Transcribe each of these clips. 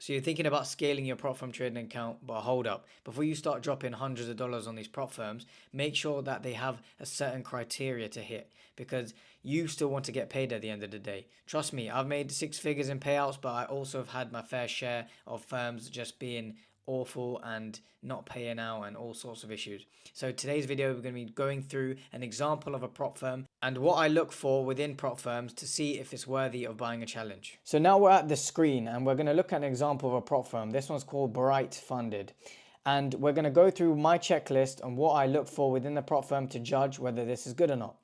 So you're thinking about scaling your prop firm trading account, but hold up. Before you start dropping hundreds of dollars on these prop firms, make sure that they have a certain criteria to hit because you still want to get paid at the end of the day. Trust me, I've made six figures in payouts, but I also have had my fair share of firms just being awful and not paying out and all sorts of issues. So today's video we're going to be going through an example of a prop firm and what I look for within prop firms to see if it's worthy of buying a challenge. So now we're at the screen and we're going to look at an example of a prop firm. This one's called Bright Funded. And we're going to go through my checklist and what I look for within the prop firm to judge whether this is good or not.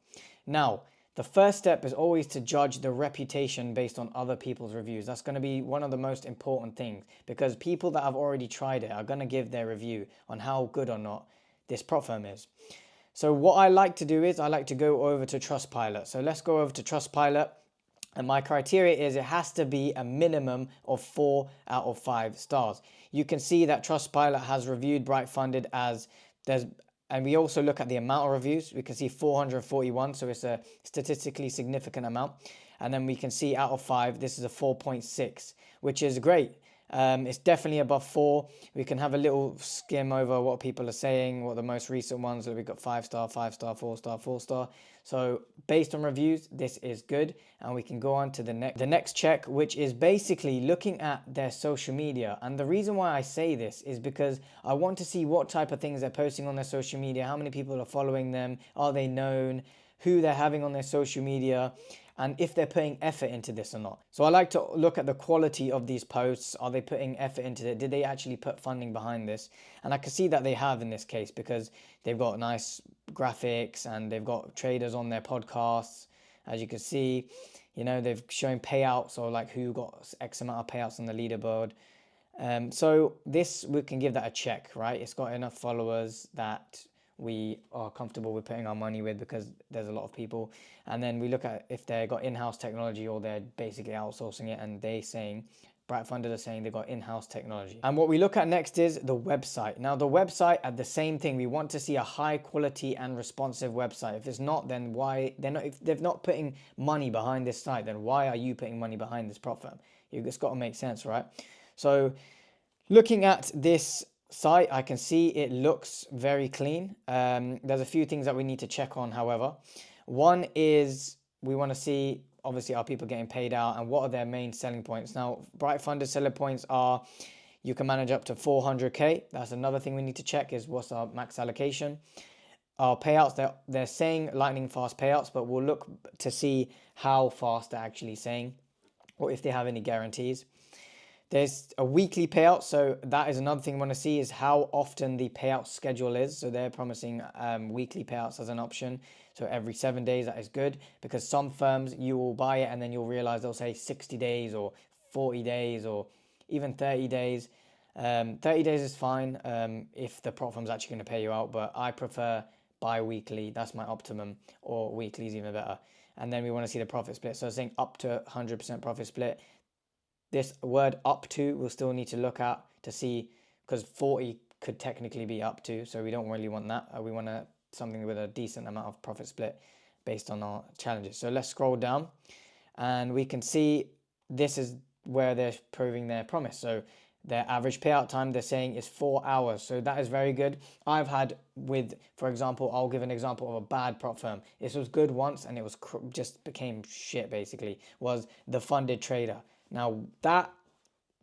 Now, the first step is always to judge the reputation based on other people's reviews. That's going to be one of the most important things because people that have already tried it are going to give their review on how good or not this prop firm is. So what I like to do is I like to go over to Trustpilot. So let's go over to Trustpilot. And my criteria is it has to be a minimum of 4 out of 5 stars. You can see that Trustpilot has reviewed Bright Funded as there's, and we also look at the amount of reviews. We can see 441, so it's a statistically significant amount. And then we can see out of 5, this is a 4.6, which is great. It's definitely above 4. We can have a little skim over what people are saying, what the most recent ones that we've got 5-star, 5-star, 4-star, 4-star. So based on reviews, this is good. And we can go on to the next check, which is basically looking at their social media. And the reason why I say this is because I want to see what type of things they're posting on their social media, how many people are following them, are they known, who they're having on their social media, and if they're putting effort into this or not. So I like to look at the quality of these posts. Are they putting effort into it? Did they actually put funding behind this? And I can see that they have in this case because they've got nice graphics and they've got traders on their podcasts. As you can see, you know, they've shown payouts or like who got X amount of payouts on the leaderboard. So this, we can give that a check, right? It's got enough followers that we are comfortable with putting our money with because there's a lot of people. And then we look at if they got in-house technology or they're basically outsourcing it, and they saying, Bright Funded are saying they've got in-house technology. And what we look at next is the website. Now the website, at the same thing, we want to see a high quality and responsive website. If it's not, then why they're not, if they're not putting money behind this site, then why are you putting money behind this prop firm? It's got to make sense, right? So looking at this site, I can see it looks very clean. There's a few things that we need to check on, however. One is we want to see, obviously, are people getting paid out and what are their main selling points? Now, Bright Funded selling points are you can manage up to 400K. That's another thing we need to check is what's our max allocation. Our payouts, they're saying lightning fast payouts, but we'll look to see how fast they're actually saying or if they have any guarantees. There's a weekly payout, so that is another thing I want to see is how often the payout schedule is. So they're promising weekly payouts as an option. So every 7 days, that is good because some firms you will buy it and then you'll realize they'll say 60 days or 40 days or even 30 days. 30 days is fine if the prop firm's actually going to pay you out, but I prefer bi-weekly. That's my optimum, or weekly is even better. And then we want to see the profit split. So saying up to 100% profit split. This word up to we'll still need to look at to see, because 40 could technically be up to, so we don't really want that. We want something with a decent amount of profit split based on our challenges. So let's scroll down and we can see this is where they're proving their promise. So their average payout time, they're saying, is 4 hours. So that is very good. I've had with, for example, I'll give an example of a bad prop firm. This was good once and it was just became shit basically, was the Funded Trader. Now that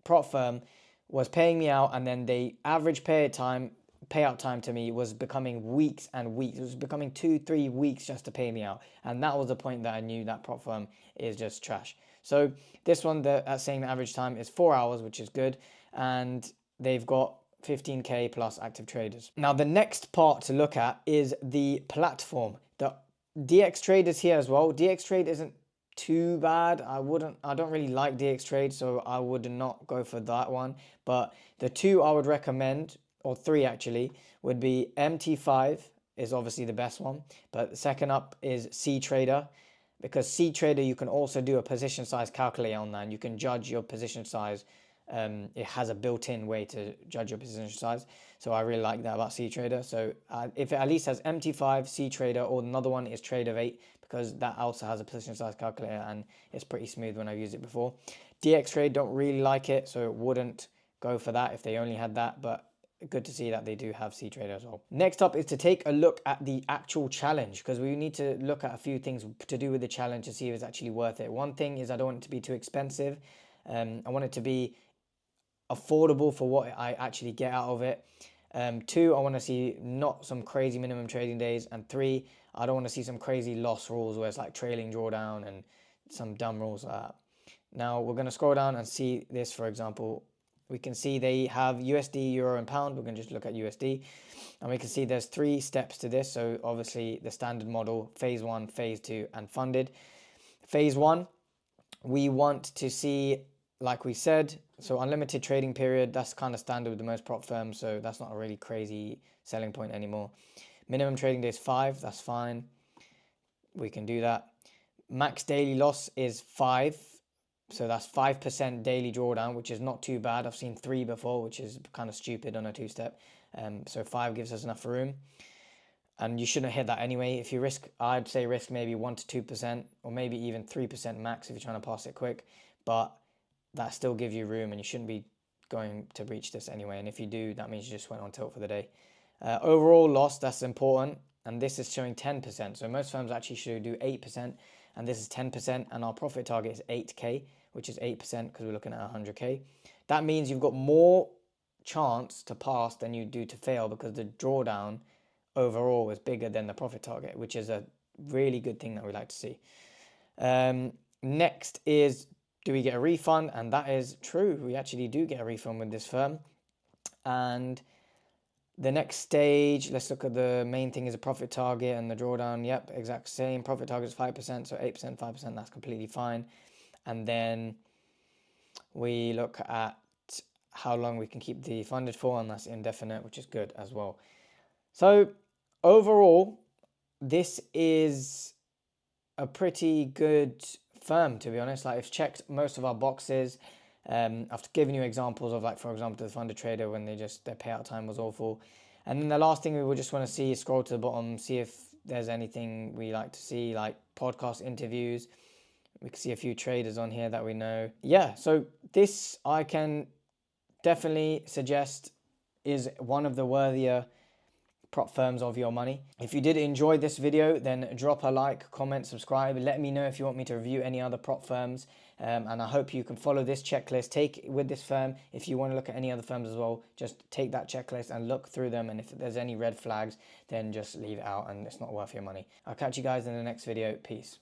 prop firm was paying me out and then the average payout time to me was becoming weeks and weeks. It was becoming 2-3 weeks just to pay me out. And that was the point that I knew that prop firm is just trash. So this one, that's saying the average time is 4 hours, which is good. And they've got 15K plus active traders. Now the next part to look at is the platform. The DX Trade is here as well. DX Trade isn't too bad. I don't really like DX Trade, so I would not go for that one. But the two I would recommend, or three actually, would be MT5 is obviously the best one, but the second up is C Trader, because C Trader you can also do a position size calculator on that, and you can judge your position size. It has a built-in way to judge your position size, so I really like that about C Trader. So if it at least has MT5, C Trader, or another one is Trade of 8, because that also has a position size calculator and it's pretty smooth when I've used it before. DX Trade don't really like it, so it wouldn't go for that if they only had that, but good to see that they do have C Trader as well. Next up is to take a look at the actual challenge, because we need to look at a few things to do with the challenge to see if it's actually worth it. One thing is I don't want it to be too expensive. I want it to be affordable for what I actually get out of it. Two, I want to see not some crazy minimum trading days. And three, I don't want to see some crazy loss rules where it's like trailing drawdown and some dumb rules like that. Now we're going to scroll down and see this, for example. We can see they have USD, Euro, and Pound. We're going to just look at USD. And we can see there's 3 steps to this. So obviously the standard model, phase 1, phase 2, and funded. Phase 1, we want to see, like we said, so unlimited trading period. That's kind of standard with the most prop firms. So that's not a really crazy selling point anymore. Minimum trading days 5. That's fine. We can do that. Max daily loss is 5. So that's 5% daily drawdown, which is not too bad. I've seen 3 before, which is kind of stupid on a 2-step. So 5 gives us enough room. And you shouldn't hit that anyway. If you risk, I'd say risk maybe 1 to 2%, or maybe even 3% max if you're trying to pass it quick. But that still gives you room, and you shouldn't be going to breach this anyway. And if you do, that means you just went on tilt for the day. Overall loss, that's important. And this is showing 10%. So most firms actually should do 8%. And this is 10. And our profit target is 8K, which is 8% because we're looking at 100K. That means you've got more chance to pass than you do to fail, because the drawdown overall is bigger than the profit target, which is a really good thing that we like to see. Next is, do we get a refund? And that is true. We actually do get a refund with this firm. And the next stage, let's look at the main thing is a profit target and the drawdown. Yep, exact same. Profit target is 5%, so 8%, 5%, that's completely fine. And then we look at how long we can keep the funded for, and that's indefinite, which is good as well. So overall, this is a pretty good firm, to be honest. Like, it's checked most of our boxes. I've given you examples of, like, for example, the funded trader when their payout time was awful. And then the last thing we would just want to see is scroll to the bottom, see if there's anything we like to see, like podcast interviews. We can see a few traders on here that we know. Yeah, so this I can definitely suggest is one of the worthier prop firms of your money. If you did enjoy this video, then drop a like, comment, subscribe. Let me know if you want me to review any other prop firms. And I hope you can follow this checklist. Take with this firm. If you want to look at any other firms as well, just take that checklist and look through them. And if there's any red flags, then just leave it out and it's not worth your money. I'll catch you guys in the next video. Peace.